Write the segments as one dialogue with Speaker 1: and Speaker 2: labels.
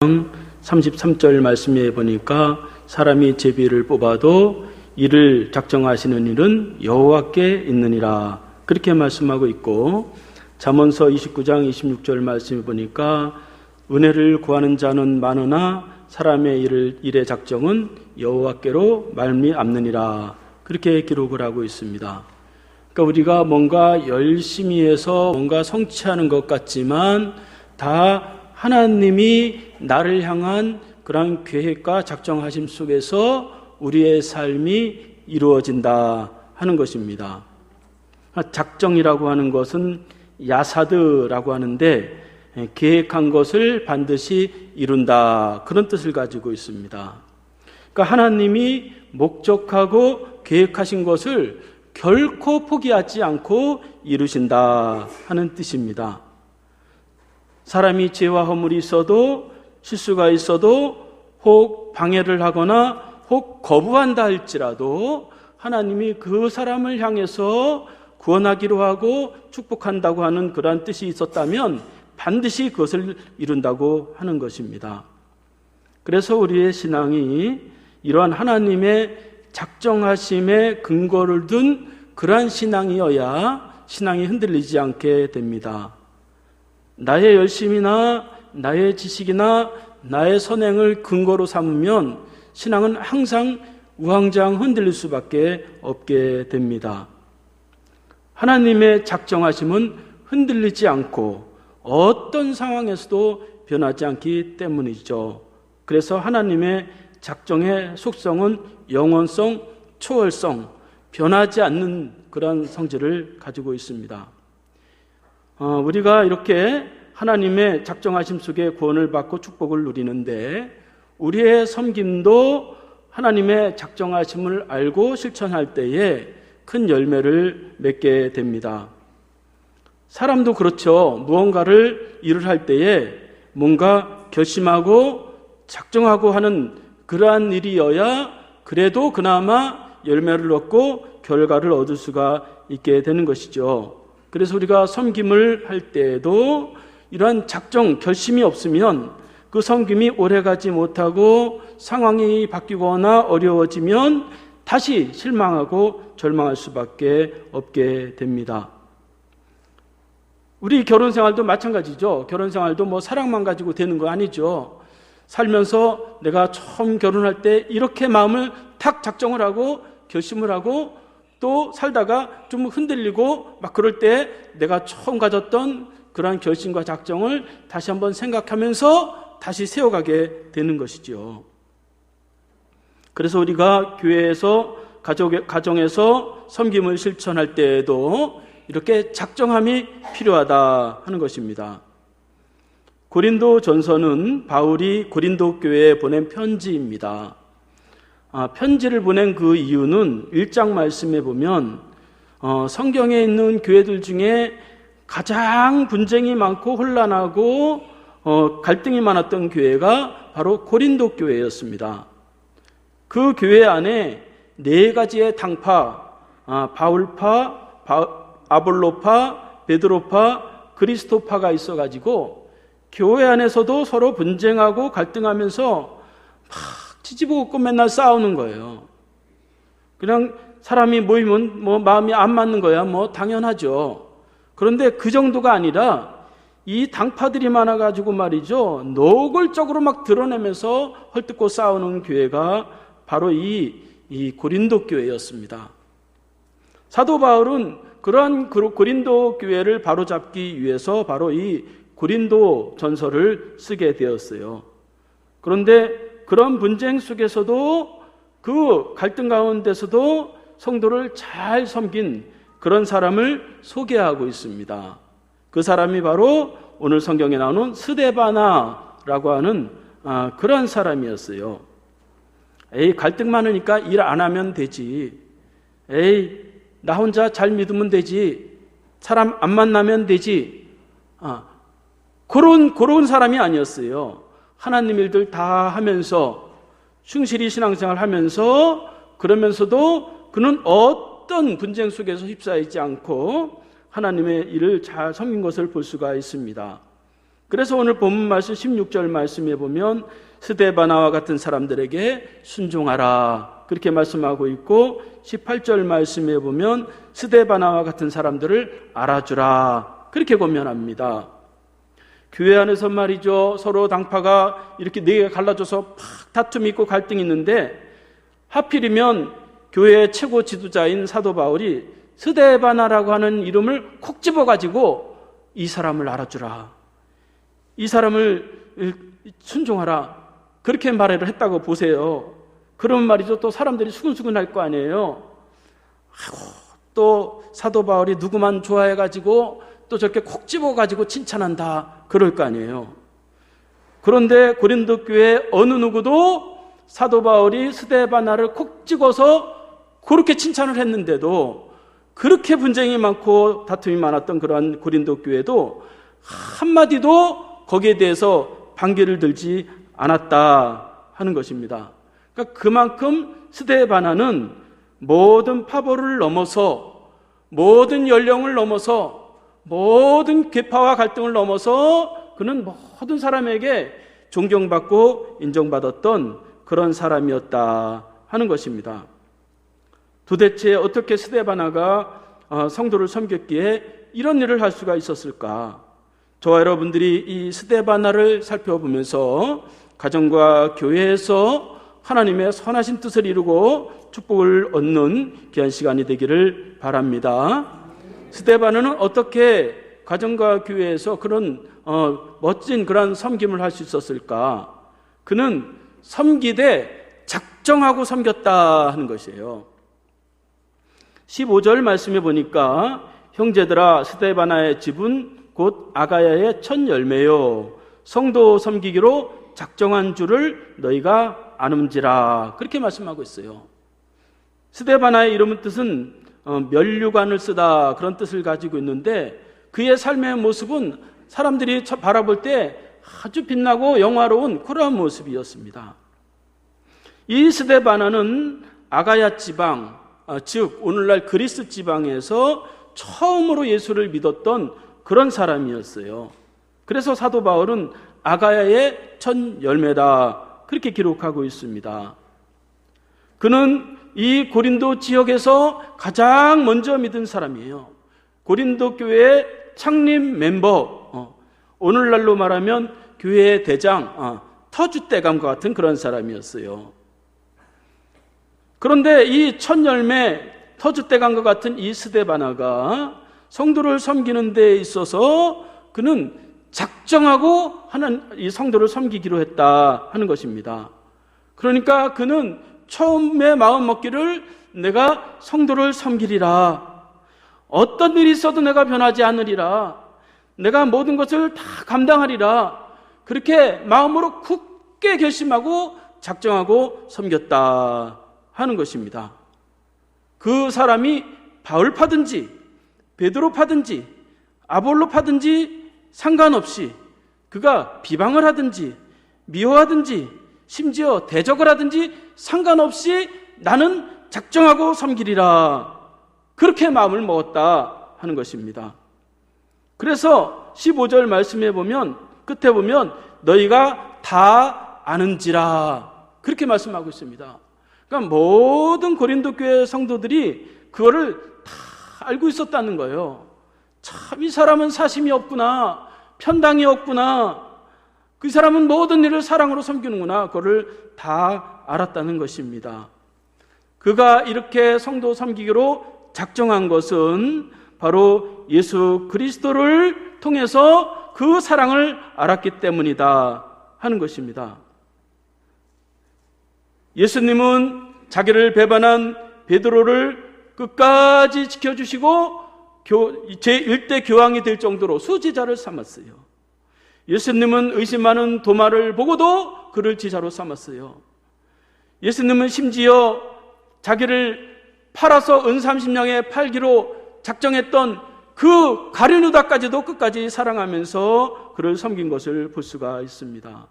Speaker 1: 33절 말씀에 보니까 사람이 제비를 뽑아도 이를 작정하시는 일은 여호와께 있느니라 그렇게 말씀하고 있고, 잠언서 29장 26절 말씀에 보니까 은혜를 구하는 자는 많으나 사람의 일의 작정은 여호와께로 말미암느니라 그렇게 기록을 하고 있습니다. 그러니까 우리가 뭔가 열심히 해서 뭔가 성취하는 것 같지만 다 하나님이 나를 향한 그런 계획과 작정하심 속에서 우리의 삶이 이루어진다 하는 것입니다. 작정이라고 하는 것은 야사드라고 하는데 계획한 것을 반드시 이룬다 그런 뜻을 가지고 있습니다. 그러니까 하나님이 목적하고 계획하신 것을 결코 포기하지 않고 이루신다 하는 뜻입니다. 사람이 죄와 허물이 있어도, 실수가 있어도, 혹 방해를 하거나 혹 거부한다 할지라도 하나님이 그 사람을 향해서 구원하기로 하고 축복한다고 하는 그러한 뜻이 있었다면 반드시 그것을 이룬다고 하는 것입니다. 그래서 우리의 신앙이 이러한 하나님의 작정하심의 근거를 둔 그러한 신앙이어야 신앙이 흔들리지 않게 됩니다. 나의 열심이나 나의 지식이나 나의 선행을 근거로 삼으면 신앙은 항상 우왕좌왕 흔들릴 수밖에 없게 됩니다. 하나님의 작정하심은 흔들리지 않고 어떤 상황에서도 변하지 않기 때문이죠. 그래서 하나님의 작정의 속성은 영원성, 초월성, 변하지 않는 그런 성질을 가지고 있습니다. 우리가 이렇게 하나님의 작정하심 속에 구원을 받고 축복을 누리는데 우리의 섬김도 하나님의 작정하심을 알고 실천할 때에 큰 열매를 맺게 됩니다. 사람도 그렇죠. 무언가를 일을 할 때에 뭔가 결심하고 작정하고 하는 그러한 일이어야 그래도 그나마 열매를 얻고 결과를 얻을 수가 있게 되는 것이죠. 그래서 우리가 섬김을 할 때에도 이러한 작정, 결심이 없으면 그 섬김이 오래가지 못하고 상황이 바뀌거나 어려워지면 다시 실망하고 절망할 수밖에 없게 됩니다. 우리 결혼생활도 마찬가지죠. 결혼생활도 사랑만 가지고 되는 거 아니죠. 살면서 내가 처음 결혼할 때 이렇게 마음을 탁 작정을 하고 결심을 하고 또 살다가 좀 흔들리고 막 그럴 때 내가 처음 가졌던 그러한 결심과 작정을 다시 한번 생각하면서 다시 세워가게 되는 것이죠. 그래서 우리가 교회에서 가정에서 섬김을 실천할 때에도 이렇게 작정함이 필요하다 하는 것입니다. 고린도 전서는 바울이 고린도 교회에 보낸 편지입니다. 편지를 보낸 그 이유는 1장 말씀에 보면 성경에 있는 교회들 중에 가장 분쟁이 많고 혼란하고 갈등이 많았던 교회가 바로 고린도 교회였습니다. 그 교회 안에 4가지의 당파, 바울파, 아볼로파, 베드로파, 그리스도파가 있어가지고 교회 안에서도 서로 분쟁하고 갈등하면서 막 지지부고 맨날 싸우는 거예요. 그냥 사람이 모이면 마음이 안 맞는 거야 당연하죠. 그런데 그 정도가 아니라 이 당파들이 많아가지고 말이죠, 노골적으로 막 드러내면서 헐뜯고 싸우는 교회가 바로 이 고린도 교회였습니다. 사도 바울은 그러한 고린도 교회를 바로잡기 위해서 바로 이 고린도 전서를 쓰게 되었어요. 그런데 그런 분쟁 속에서도 그 갈등 가운데서도 성도를 잘 섬긴 그런 사람을 소개하고 있습니다. 그 사람이 바로 오늘 성경에 나오는 스데바나라고 하는 그런 사람이었어요. 갈등 많으니까 일 안 하면 되지. 나 혼자 잘 믿으면 되지. 사람 안 만나면 되지. 그런 사람이 아니었어요. 하나님 일들 다 하면서 충실히 신앙생활 하면서 그러면서도 그는 어떤 분쟁 속에서 휩싸이지 않고 하나님의 일을 잘 섬긴 것을 볼 수가 있습니다. 그래서 오늘 본문 말씀 16절 말씀에 보면 스데바나와 같은 사람들에게 순종하라 그렇게 말씀하고 있고, 18절 말씀에 보면 스데바나와 같은 사람들을 알아주라 그렇게 권면합니다. 교회 안에서 말이죠, 서로 당파가 이렇게 네 개가 갈라져서 팍 다툼이 있고 갈등이 있는데, 하필이면 교회의 최고 지도자인 사도 바울이 스데바나라고 하는 이름을 콕 집어가지고 이 사람을 알아주라, 이 사람을 순종하라 그렇게 말을 했다고 보세요. 그러면 말이죠, 또 사람들이 수근수근 할 거 아니에요. 또 사도 바울이 누구만 좋아해가지고 또 저렇게 콕 집어가지고 칭찬한다 그럴 거 아니에요. 그런데 고린도 교회 어느 누구도 사도 바울이 스데바나를 콕 찍어서 그렇게 칭찬을 했는데도, 그렇게 분쟁이 많고 다툼이 많았던 그러한 고린도 교회도 한마디도 거기에 대해서 반기를 들지 않았다 하는 것입니다. 그러니까 그만큼 스데바나는 모든 파벌을 넘어서, 모든 연령을 넘어서, 모든 계파와 갈등을 넘어서 그는 모든 사람에게 존경받고 인정받았던 그런 사람이었다 하는 것입니다. 도대체 어떻게 스데바나가 성도를 섬겼기에 이런 일을 할 수가 있었을까? 저와 여러분들이 이 스데바나를 살펴보면서 가정과 교회에서 하나님의 선하신 뜻을 이루고 축복을 얻는 귀한 시간이 되기를 바랍니다. 스데바나는 어떻게 가정과 교회에서 그런 멋진 그런 섬김을 할 수 있었을까? 그는 섬기되 작정하고 섬겼다 하는 것이에요. 15절 말씀에 보니까 형제들아, 스데바나의 집은 곧 아가야의 첫 열매요, 성도 섬기기로 작정한 줄을 너희가 아는지라 그렇게 말씀하고 있어요. 스데바나의 이름의 뜻은 면류관을 쓰다 그런 뜻을 가지고 있는데, 그의 삶의 모습은 사람들이 바라볼 때 아주 빛나고 영화로운 그러한 모습이었습니다. 이 스데바나는 아가야 지방, 즉 오늘날 그리스 지방에서 처음으로 예수를 믿었던 그런 사람이었어요. 그래서 사도 바울은 아가야의 첫 열매다 그렇게 기록하고 있습니다. 그는 이 고린도 지역에서 가장 먼저 믿은 사람이에요. 고린도 교회의 창립 멤버, 오늘날로 말하면 교회의 대장, 터줏대감과 같은 그런 사람이었어요. 그런데 이 첫 열매 터줏대감과 같은 이 스데바나가 성도를 섬기는 데 있어서 그는 작정하고 이 성도를 섬기기로 했다 하는 것입니다. 그러니까 그는 처음에 마음 먹기를 내가 성도를 섬기리라, 어떤 일이 있어도 내가 변하지 않으리라, 내가 모든 것을 다 감당하리라, 그렇게 마음으로 굳게 결심하고 작정하고 섬겼다 하는 것입니다. 그 사람이 바울 파든지 베드로 파든지 아볼로 파든지 상관없이, 그가 비방을 하든지 미워하든지 심지어 대적을 하든지 상관없이 나는 작정하고 섬기리라, 그렇게 마음을 먹었다 하는 것입니다. 그래서 15절 말씀에 보면, 끝에 보면 너희가 다 아는지라 그렇게 말씀하고 있습니다. 그러니까 모든 고린도 교회 성도들이 그거를 다 알고 있었다는 거예요. 참, 이 사람은 사심이 없구나, 편당이 없구나, 그 사람은 모든 일을 사랑으로 섬기는구나, 그거를 다 알았다는 것입니다. 그가 이렇게 성도 섬기기로 작정한 것은 바로 예수 그리스도를 통해서 그 사랑을 알았기 때문이다 하는 것입니다. 예수님은 자기를 배반한 베드로를 끝까지 지켜주시고 제1대 교황이 될 정도로 수지자를 삼았어요. 예수님은 의심 많은 도마를 보고도 그를 지자로 삼았어요. 예수님은 심지어 자기를 팔아서 은 30냥에 팔기로 작정했던 그 가룟유다까지도 끝까지 사랑하면서 그를 섬긴 것을 볼 수가 있습니다.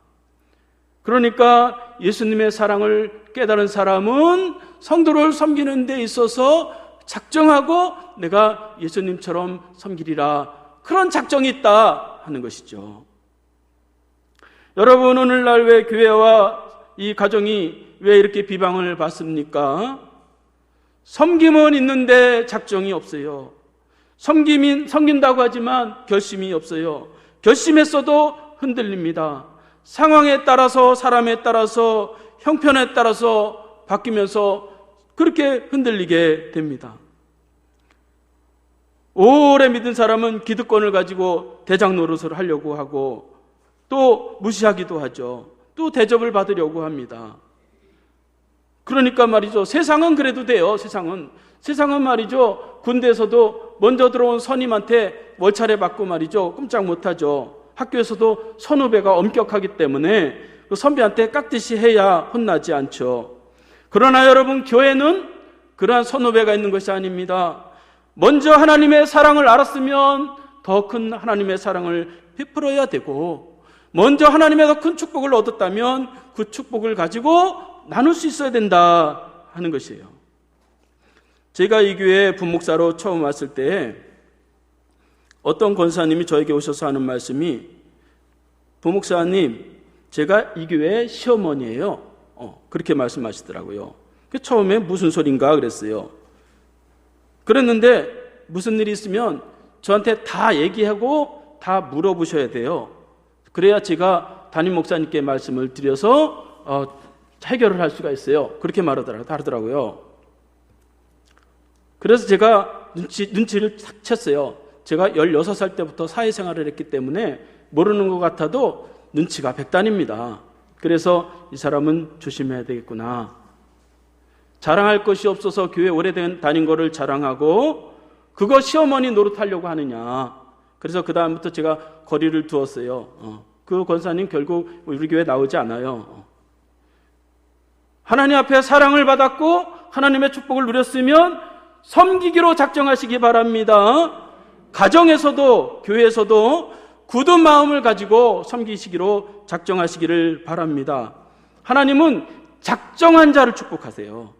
Speaker 1: 그러니까 예수님의 사랑을 깨달은 사람은 성도를 섬기는 데 있어서 작정하고 내가 예수님처럼 섬기리라, 그런 작정이 있다 하는 것이죠. 여러분, 오늘날 왜 교회와 이 가정이 왜 이렇게 비방을 받습니까? 섬김은 있는데 작정이 없어요. 섬긴다고 하지만 결심이 없어요. 결심했어도 흔들립니다. 상황에 따라서, 사람에 따라서, 형편에 따라서 바뀌면서 그렇게 흔들리게 됩니다. 오래 믿은 사람은 기득권을 가지고 대장 노릇을 하려고 하고 또 무시하기도 하죠. 또 대접을 받으려고 합니다. 그러니까 말이죠. 세상은 그래도 돼요. 세상은 말이죠. 군대에서도 먼저 들어온 선임한테 월차례 받고 말이죠. 꼼짝 못하죠. 학교에서도 선후배가 엄격하기 때문에 그 선배한테 깍듯이 해야 혼나지 않죠. 그러나 여러분, 교회는 그러한 선후배가 있는 것이 아닙니다. 먼저 하나님의 사랑을 알았으면 더 큰 하나님의 사랑을 베풀어야 되고, 먼저 하나님의 더 큰 축복을 얻었다면 그 축복을 가지고 나눌 수 있어야 된다 하는 것이에요. 제가 이 교회에 부목사로 처음 왔을 때 어떤 권사님이 저에게 오셔서 하는 말씀이, 부목사님, 제가 이 교회의 시어머니예요. 그렇게 말씀하시더라고요. 처음에 무슨 소린가 그랬어요. 그랬는데 무슨 일이 있으면 저한테 다 얘기하고 다 물어보셔야 돼요. 그래야 제가 담임 목사님께 말씀을 드려서 해결을 할 수가 있어요. 그렇게 말하더라고요. 그래서 제가 눈치를 탁 챘어요. 제가 16살 때부터 사회생활을 했기 때문에 모르는 것 같아도 눈치가 백단입니다. 그래서 이 사람은 조심해야 되겠구나. 자랑할 것이 없어서 교회 오래된 다닌 거를 자랑하고 그거 시어머니 노릇하려고 하느냐. 그래서 그 다음부터 제가 거리를 두었어요. 그 권사님 결국 우리 교회 나오지 않아요. 하나님 앞에 사랑을 받았고 하나님의 축복을 누렸으면 섬기기로 작정하시기 바랍니다. 가정에서도 교회에서도 굳은 마음을 가지고 섬기시기로 작정하시기를 바랍니다. 하나님은 작정한 자를 축복하세요.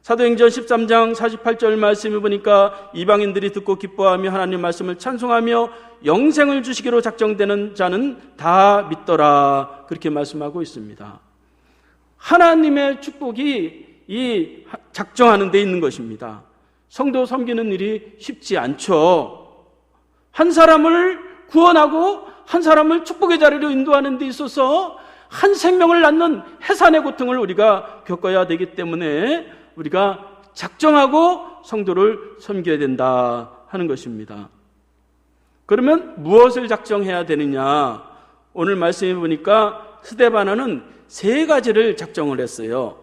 Speaker 1: 사도행전 13장 48절 말씀을 보니까 이방인들이 듣고 기뻐하며 하나님 말씀을 찬송하며 영생을 주시기로 작정되는 자는 다 믿더라. 그렇게 말씀하고 있습니다. 하나님의 축복이 이 작정하는 데 있는 것입니다. 성도 섬기는 일이 쉽지 않죠. 한 사람을 구원하고 한 사람을 축복의 자리로 인도하는 데 있어서 한 생명을 낳는 해산의 고통을 우리가 겪어야 되기 때문에 우리가 작정하고 성도를 섬겨야 된다 하는 것입니다. 그러면 무엇을 작정해야 되느냐? 오늘 말씀해 보니까 스데바나는 3가지를 작정을 했어요.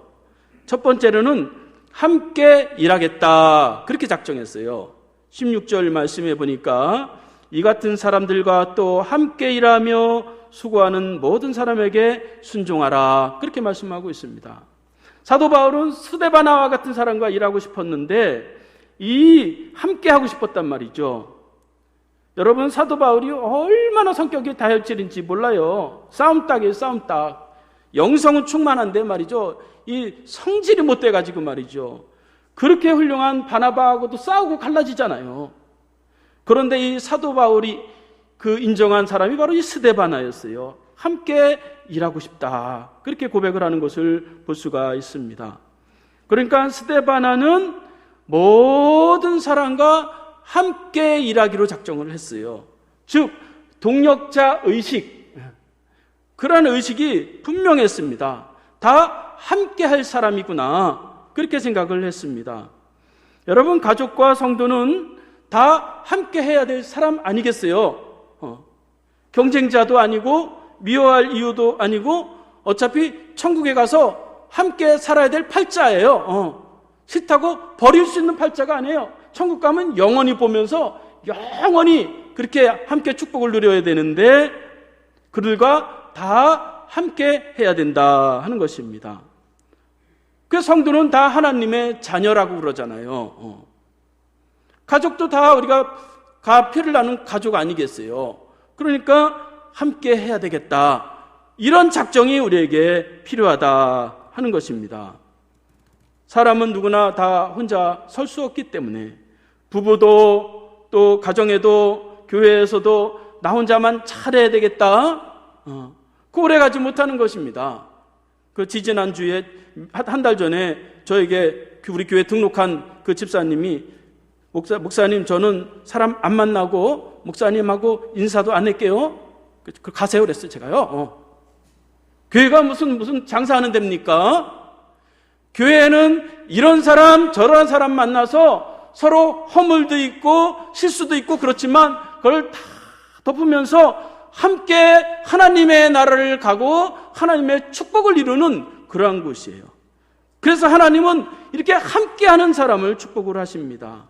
Speaker 1: 첫 번째로는 함께 일하겠다. 그렇게 작정했어요. 16절 말씀해 보니까 이 같은 사람들과 또 함께 일하며 수고하는 모든 사람에게 순종하라. 그렇게 말씀하고 있습니다. 사도 바울은 스데바나와 같은 사람과 일하고 싶었는데 이 함께 하고 싶었단 말이죠. 여러분, 사도 바울이 얼마나 성격이 다혈질인지 몰라요. 싸움딱이에요, 싸움딱. 영성은 충만한데 말이죠. 이 성질이 못 돼가지고 말이죠. 그렇게 훌륭한 바나바하고도 싸우고 갈라지잖아요. 그런데 이 사도 바울이 그 인정한 사람이 바로 이 스데바나였어요. 함께 일하고 싶다. 그렇게 고백을 하는 것을 볼 수가 있습니다. 그러니까 스데바나는 모든 사람과 함께 일하기로 작정을 했어요. 즉 동력자 의식, 그러한 의식이 분명했습니다. 다 함께 할 사람이구나. 그렇게 생각을 했습니다. 여러분, 가족과 성도는 다 함께 해야 될 사람 아니겠어요? 경쟁자도 아니고 미워할 이유도 아니고 어차피 천국에 가서 함께 살아야 될 팔자예요. 싫다고 버릴 수 있는 팔자가 아니에요. 천국 가면 영원히 보면서 영원히 그렇게 함께 축복을 누려야 되는데 그들과 다 함께 해야 된다 하는 것입니다. 그 성도는 다 하나님의 자녀라고 그러잖아요. 가족도 다 우리가 피를 나눈 가족 아니겠어요? 그러니까 함께 해야 되겠다. 이런 작정이 우리에게 필요하다 하는 것입니다. 사람은 누구나 다 혼자 설 수 없기 때문에 부부도 또 가정에도 교회에서도 나 혼자만 잘해야 되겠다. 오래 가지 못하는 것입니다. 그 지지난주에 한 달 전에 저에게 우리 교회 등록한 그 집사님이 목사님 저는 사람 안 만나고 목사님하고 인사도 안 할게요. 가세요 그랬어요. 제가요. 교회가 무슨 장사하는 데입니까? 교회는 이런 사람 저런 사람 만나서 서로 허물도 있고 실수도 있고 그렇지만 그걸 다 덮으면서 함께 하나님의 나라를 가고 하나님의 축복을 이루는 그러한 곳이에요. 그래서 하나님은 이렇게 함께하는 사람을 축복을 하십니다.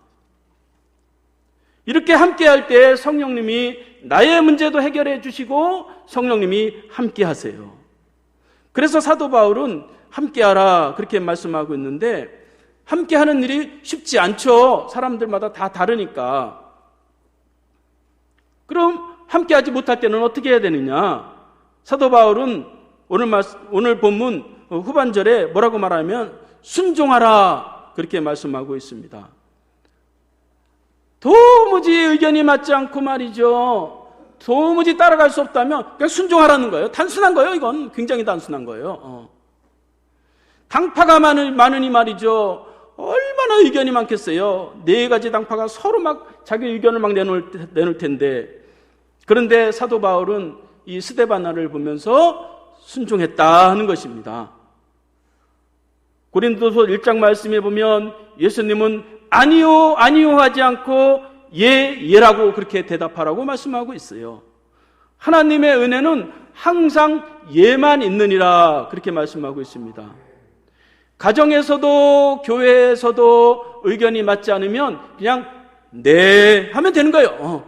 Speaker 1: 이렇게 함께할 때 성령님이 나의 문제도 해결해 주시고 성령님이 함께하세요. 그래서 사도 바울은 함께하라 그렇게 말씀하고 있는데 함께하는 일이 쉽지 않죠. 사람들마다 다 다르니까. 그럼 함께하지 못할 때는 어떻게 해야 되느냐? 사도 바울은 오늘 본문 후반절에 뭐라고 말하면 순종하라 그렇게 말씀하고 있습니다. 도무지 의견이 맞지 않고 말이죠. 도무지 따라갈 수 없다면 그냥 순종하라는 거예요. 단순한 거예요. 이건 굉장히 단순한 거예요. 당파가 많으니 말이죠. 얼마나 의견이 많겠어요. 4가지 당파가 서로 막 자기 의견을 막 내놓을 텐데, 그런데 사도 바울은 이 스데바나를 보면서 순종했다 하는 것입니다. 고린도서 1장 말씀에 보면 예수님은 아니요 아니요 하지 않고 예라고 그렇게 대답하라고 말씀하고 있어요. 하나님의 은혜는 항상 예만 있느니라 그렇게 말씀하고 있습니다. 가정에서도 교회에서도 의견이 맞지 않으면 그냥 네 하면 되는 거예요.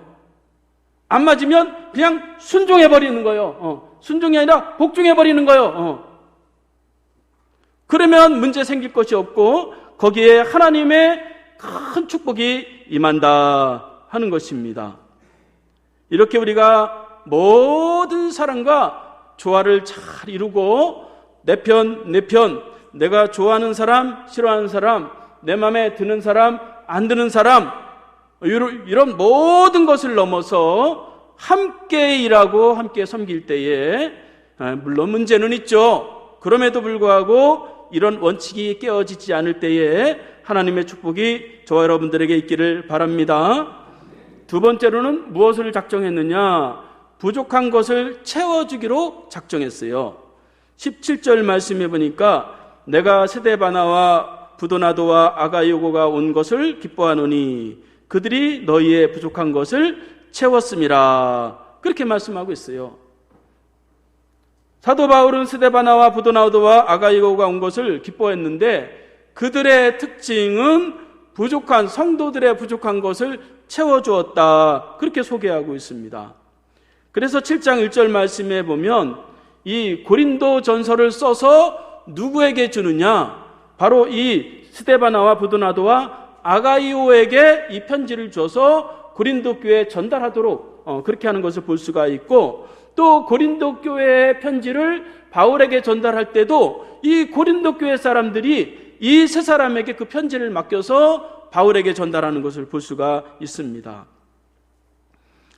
Speaker 1: 안 맞으면 그냥 순종해버리는 거예요. 순종이 아니라 복종해버리는 거예요. 그러면 문제 생길 것이 없고 거기에 하나님의 큰 축복이 임한다 하는 것입니다. 이렇게 우리가 모든 사람과 조화를 잘 이루고 내 편, 내가 좋아하는 사람, 싫어하는 사람, 내 마음에 드는 사람, 안 드는 사람, 이런 모든 것을 넘어서 함께 일하고 함께 섬길 때에 물론 문제는 있죠. 그럼에도 불구하고 이런 원칙이 깨어지지 않을 때에 하나님의 축복이 저와 여러분들에게 있기를 바랍니다. 두 번째로는 무엇을 작정했느냐? 부족한 것을 채워주기로 작정했어요. 17절 말씀해 보니까 내가 스데바나와 부도나도와 아가이오고가 온 것을 기뻐하노니 그들이 너희의 부족한 것을 채웠음이라 그렇게 말씀하고 있어요. 사도 바울은 스데바나와 부도나도와 아가이오고가 온 것을 기뻐했는데 그들의 특징은 부족한 성도들의 부족한 것을 채워주었다 그렇게 소개하고 있습니다. 그래서 7장 1절 말씀에 보면 이 고린도 전서를 써서 누구에게 주느냐? 바로 이 스데바나와 부도나도와 아가이오에게 이 편지를 줘서 고린도 교회에 전달하도록 그렇게 하는 것을 볼 수가 있고, 또 고린도 교회의 편지를 바울에게 전달할 때도 이 고린도 교회 사람들이 이 세 사람에게 그 편지를 맡겨서 바울에게 전달하는 것을 볼 수가 있습니다.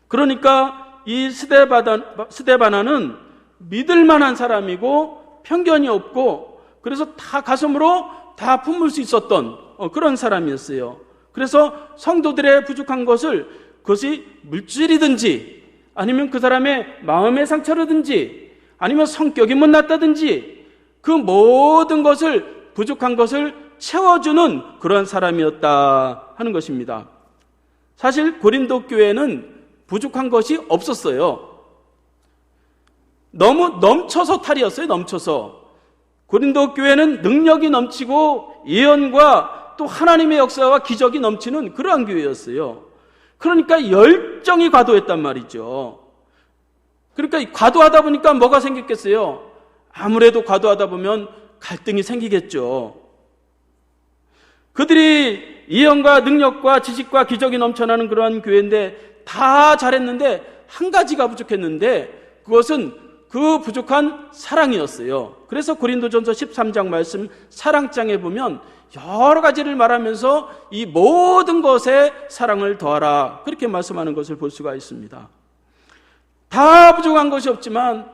Speaker 1: 그러니까 이 스데바나는 믿을 만한 사람이고 편견이 없고 그래서 다 가슴으로 다 품을 수 있었던 그런 사람이었어요. 그래서 성도들의 부족한 것을 그것이 물질이든지 아니면 그 사람의 마음의 상처라든지 아니면 성격이 못났다든지 그 모든 것을 부족한 것을 채워주는 그런 사람이었다 하는 것입니다. 사실 고린도 교회는 부족한 것이 없었어요. 너무 넘쳐서 탈이었어요. 넘쳐서. 고린도 교회는 능력이 넘치고 예언과 또 하나님의 역사와 기적이 넘치는 그러한 교회였어요. 그러니까 열정이 과도했단 말이죠. 그러니까 과도하다 보니까 뭐가 생겼겠어요? 아무래도 과도하다 보면 갈등이 생기겠죠. 그들이 예언과 능력과 지식과 기적이 넘쳐나는 그러한 교회인데 다 잘했는데 한 가지가 부족했는데 그것은 그 부족한 사랑이었어요. 그래서 고린도전서 13장 말씀 사랑장에 보면 여러 가지를 말하면서 이 모든 것에 사랑을 더하라 그렇게 말씀하는 것을 볼 수가 있습니다. 다 부족한 것이 없지만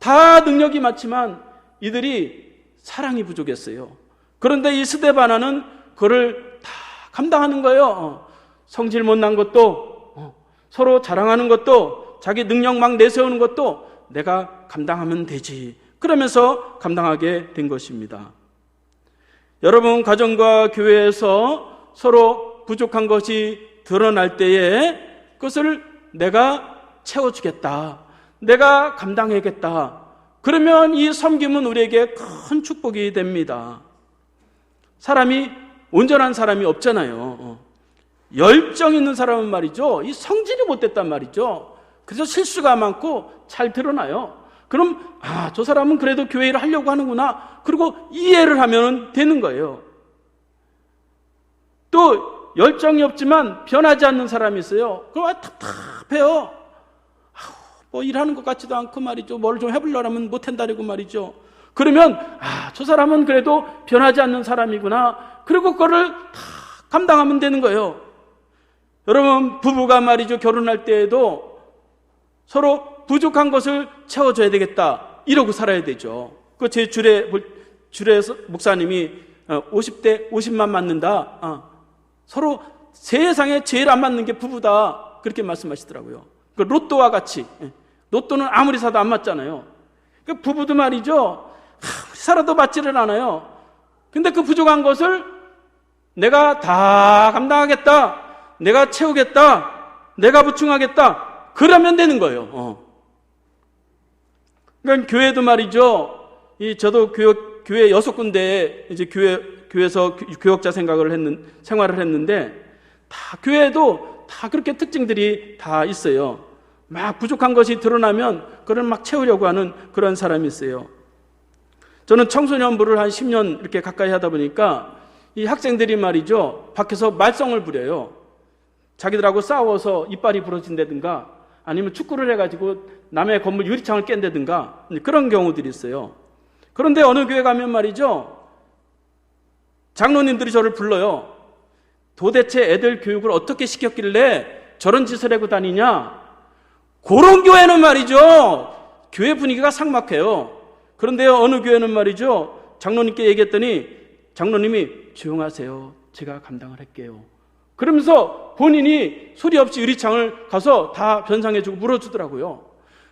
Speaker 1: 다 능력이 많지만 이들이 사랑이 부족했어요. 그런데 이 스데바나는 그를 다 감당하는 거예요. 성질 못난 것도, 서로 자랑하는 것도, 자기 능력 막 내세우는 것도 내가 감당하면 되지. 그러면서 감당하게 된 것입니다. 여러분, 가정과 교회에서 서로 부족한 것이 드러날 때에 그것을 내가 채워주겠다, 내가 감당해야겠다, 그러면 이 섬김은 우리에게 큰 축복이 됩니다. 사람이, 온전한 사람이 없잖아요. 열정 있는 사람은 말이죠, 이 성질이 못됐단 말이죠. 그래서 실수가 많고 잘 드러나요. 그럼 저 사람은 그래도 교회 일을 하려고 하는구나, 그리고 이해를 하면 되는 거예요. 또 열정이 없지만 변하지 않는 사람이 있어요. 그럼 답답해요. 뭐 일하는 것 같지도 않고 말이죠. 뭘 좀 해보려면 못한다고 말이죠. 그러면 저 사람은 그래도 변하지 않는 사람이구나, 그리고 그거를 다 감당하면 되는 거예요. 여러분, 부부가 말이죠, 결혼할 때에도 서로 부족한 것을 채워줘야 되겠다, 이러고 살아야 되죠. 그 제 주례에서 목사님이 50대 50만 맞는다, 서로 세상에 제일 안 맞는 게 부부다, 그렇게 말씀하시더라고요. 그 로또와 같이, 로또는 아무리 사도 안 맞잖아요. 그 부부도 말이죠, 아무리 살아도 맞지를 않아요. 근데 그 부족한 것을 내가 다 감당하겠다, 내가 채우겠다, 내가 보충하겠다, 그러면 되는 거예요. 그러니까 교회도 말이죠, 저도 교회 6군데 이제 교회에서 교역자 생활을 했는데, 다 교회도 다 그렇게 특징들이 다 있어요. 막 부족한 것이 드러나면 그걸 막 채우려고 하는 그런 사람이 있어요. 저는 청소년부를 한 10년 이렇게 가까이 하다 보니까 이 학생들이 말이죠, 밖에서 말썽을 부려요. 자기들하고 싸워서 이빨이 부러진다든가, 아니면 축구를 해가지고 남의 건물 유리창을 깬다든가, 그런 경우들이 있어요. 그런데 어느 교회 가면 말이죠, 장로님들이 저를 불러요. 도대체 애들 교육을 어떻게 시켰길래 저런 짓을 하고 다니냐? 그런 교회는 말이죠, 교회 분위기가 삭막해요. 그런데 어느 교회는 말이죠, 장로님께 얘기했더니 장로님이 조용하세요, 제가 감당을 할게요, 그러면서 본인이 소리 없이 유리창을 가서 다 변상해주고 물어주더라고요.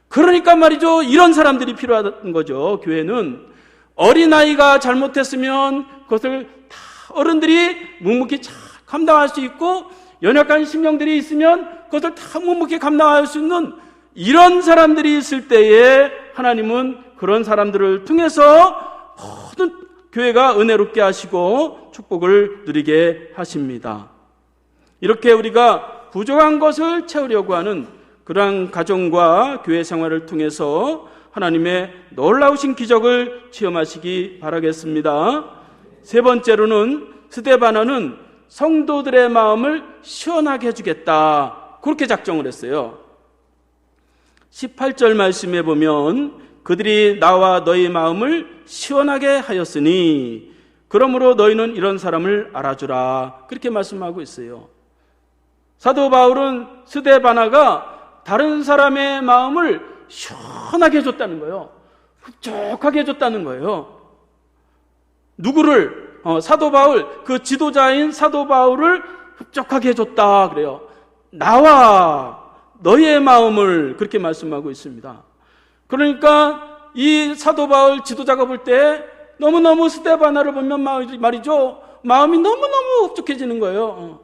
Speaker 1: 그러니까 말이죠, 이런 사람들이 필요한 거죠. 교회는 어린아이가 잘못했으면 그것을 다 어른들이 묵묵히 잘 감당할 수 있고, 연약한 심령들이 있으면 그것을 다 묵묵히 감당할 수 있는 이런 사람들이 있을 때에 하나님은 그런 사람들을 통해서 모든 교회가 은혜롭게 하시고 축복을 누리게 하십니다. 이렇게 우리가 부족한 것을 채우려고 하는 그러한 가정과 교회 생활을 통해서 하나님의 놀라우신 기적을 체험하시기 바라겠습니다. 세 번째로는 스데바나는 성도들의 마음을 시원하게 해주겠다, 그렇게 작정을 했어요. 18절 말씀에 보면 그들이 나와 너희 마음을 시원하게 하였으니 그러므로 너희는 이런 사람을 알아주라, 그렇게 말씀하고 있어요. 사도 바울은 스데바나가 다른 사람의 마음을 시원하게 해줬다는 거예요. 흡족하게 해줬다는 거예요. 누구를? 사도 바울, 그 지도자인 사도 바울을 흡족하게 해줬다 그래요. 나와 너희의 마음을, 그렇게 말씀하고 있습니다. 그러니까 이 사도 바울 지도자가 볼 때 너무너무 스데바나를 보면 말이죠, 마음이 너무너무 흡족해지는 거예요.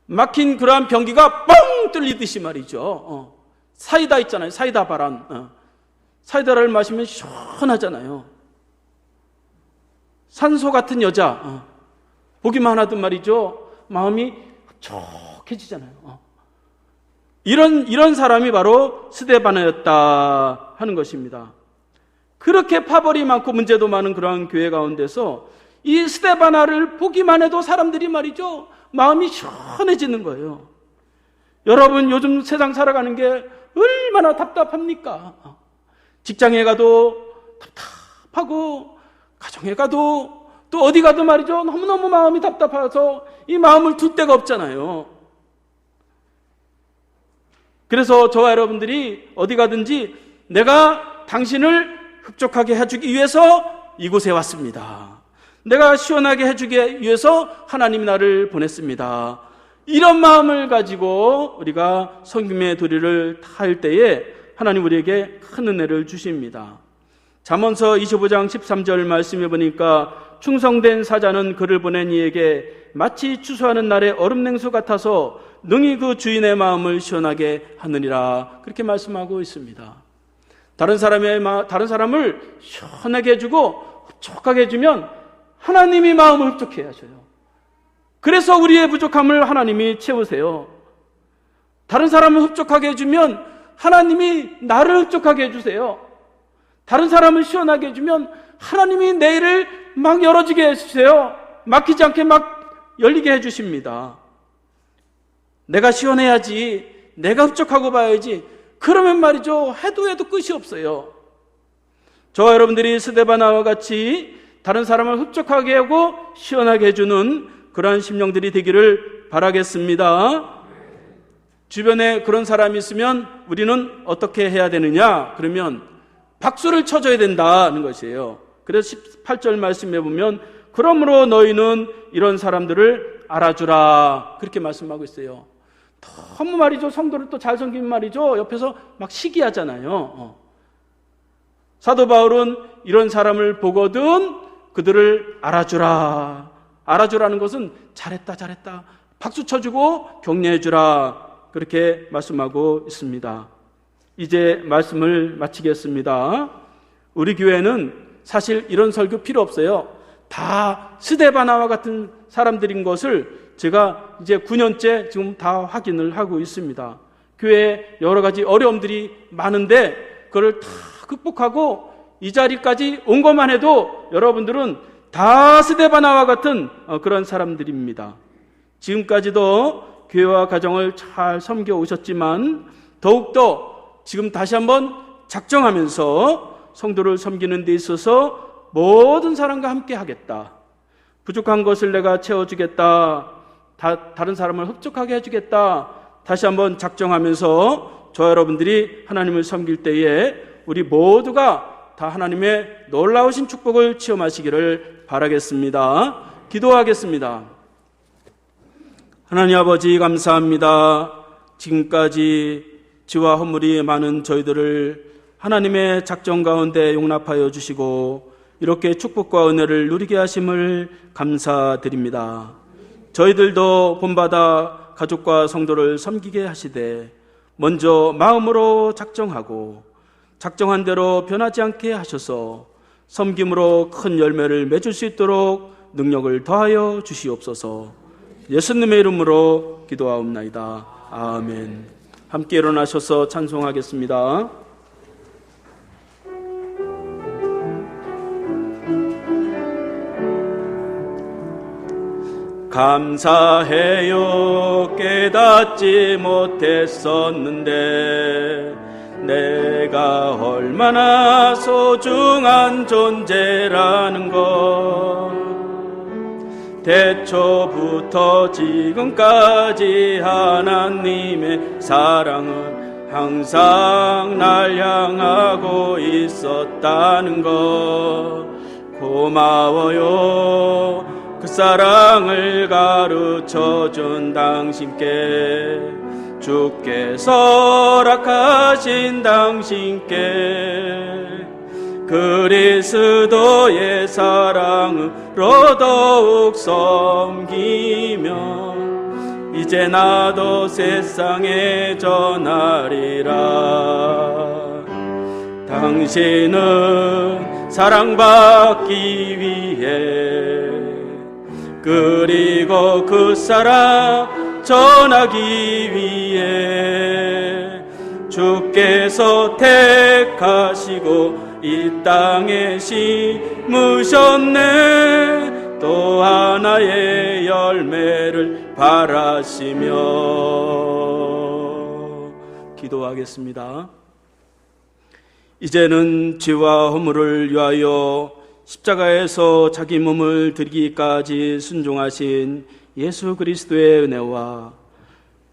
Speaker 1: 막힌 그러한 변기가 뻥 뚫리듯이 말이죠. 사이다 있잖아요, 사이다 바람. 사이다를 마시면 시원하잖아요. 산소 같은 여자, 보기만 하든 말이죠, 마음이 흡족해지잖아요. 이런 사람이 바로 스데바나였다 하는 것입니다. 그렇게 파벌이 많고 문제도 많은 그러한 교회 가운데서 이 스데바나를 보기만 해도 사람들이 말이죠, 마음이 시원해지는 거예요. 여러분, 요즘 세상 살아가는 게 얼마나 답답합니까? 직장에 가도 답답하고, 가정에 가도, 또 어디 가도 말이죠, 너무너무 마음이 답답해서 이 마음을 둘 데가 없잖아요. 그래서 저와 여러분들이 어디 가든지 내가 당신을 흡족하게 해주기 위해서 이곳에 왔습니다. 내가 시원하게 해주기 위해서 하나님이 나를 보냈습니다. 이런 마음을 가지고 우리가 섬김의 도리를 다할 때에 하나님 우리에게 큰 은혜를 주십니다. 잠언서 25장 13절 말씀해 보니까 충성된 사자는 그를 보낸 이에게 마치 추수하는 날의 얼음 냉수 같아서 능히 그 주인의 마음을 시원하게 하느니라, 그렇게 말씀하고 있습니다. 다른 사람을 시원하게 해주고 흡족하게 해주면 하나님이 마음을 흡족해 하셔요. 그래서 우리의 부족함을 하나님이 채우세요. 다른 사람을 흡족하게 해주면 하나님이 나를 흡족하게 해주세요. 다른 사람을 시원하게 해주면 하나님이 내 일을 막 열어지게 해주세요. 막히지 않게 막 열리게 해주십니다. 내가 시원해야지, 내가 흡족하고 봐야지, 그러면 말이죠, 해도 끝이 없어요. 저와 여러분들이 스데바나와 같이 다른 사람을 흡족하게 하고 시원하게 해주는 그러한 심령들이 되기를 바라겠습니다. 주변에 그런 사람이 있으면 우리는 어떻게 해야 되느냐? 그러면 박수를 쳐줘야 된다는 것이에요. 그래서 18절 말씀해 보면 그러므로 너희는 이런 사람들을 알아주라, 그렇게 말씀하고 있어요. 너무 말이죠, 성도를 또 잘 섬기면 말이죠, 옆에서 막 시기하잖아요. 사도 바울은 이런 사람을 보거든 그들을 알아주라. 알아주라는 것은 잘했다, 박수 쳐주고 격려해주라, 그렇게 말씀하고 있습니다. 이제 말씀을 마치겠습니다. 우리 교회는 사실 이런 설교 필요 없어요. 다 스데바나와 같은 사람들인 것을 제가 이제 9년째 지금 다 확인을 하고 있습니다. 교회에 여러 가지 어려움들이 많은데 그걸 다 극복하고 이 자리까지 온 것만 해도 여러분들은 다 스데바나와 같은 그런 사람들입니다. 지금까지도 교회와 가정을 잘 섬겨 오셨지만 더욱더 지금 다시 한번 작정하면서 성도를 섬기는 데 있어서 모든 사람과 함께 하겠다. 부족한 것을 내가 채워주겠다. 다른 사람을 흡족하게 해주겠다. 다시 한번 작정하면서 저 여러분들이 하나님을 섬길 때에 우리 모두가 다 하나님의 놀라우신 축복을 체험하시기를 바라겠습니다. 기도하겠습니다. 하나님 아버지 감사합니다. 지금까지 지와 허물이 많은 저희들을 하나님의 작정 가운데 용납하여 주시고 이렇게 축복과 은혜를 누리게 하심을 감사드립니다. 저희들도 본받아 가족과 성도를 섬기게 하시되 먼저 마음으로 작정하고 작정한 대로 변하지 않게 하셔서 섬김으로 큰 열매를 맺을 수 있도록 능력을 더하여 주시옵소서. 예수님의 이름으로 기도하옵나이다. 아멘. 함께 일어나셔서 찬송하겠습니다. 감사해요. 깨닫지 못했었는데 내가 얼마나 소중한 존재라는 것, 태초부터 지금까지 하나님의 사랑은 항상 날 향하고 있었다는 것, 고마워요. 그 사랑을 가르쳐준 당신께, 주께서 허락하신 당신께 그리스도의 사랑으로 더욱 섬기며 이제 나도 세상에 전하리라. 당신은 사랑받기 위해 그리고 그 사랑 전하기 위해 주께서 택하시고 이 땅에 심으셨네. 또 하나의 열매를 바라시며 기도하겠습니다. 이제는 죄와 허물을 위하여 십자가에서 자기 몸을 드리기까지 순종하신 예수 그리스도의 은혜와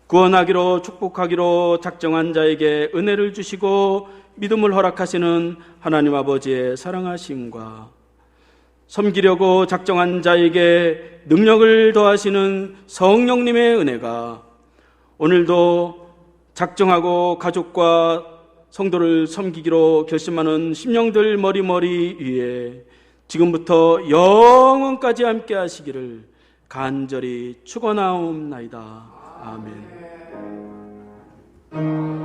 Speaker 1: 구원하기로 축복하기로 작정한 자에게 은혜를 주시고 믿음을 허락하시는 하나님 아버지의 사랑하심과 섬기려고 작정한 자에게 능력을 더하시는 성령님의 은혜가 오늘도 작정하고 가족과 성도를 섬기기로 결심하는 심령들 머리머리 위에 지금부터 영원까지 함께 하시기를 간절히 축원하옵나이다. 아멘.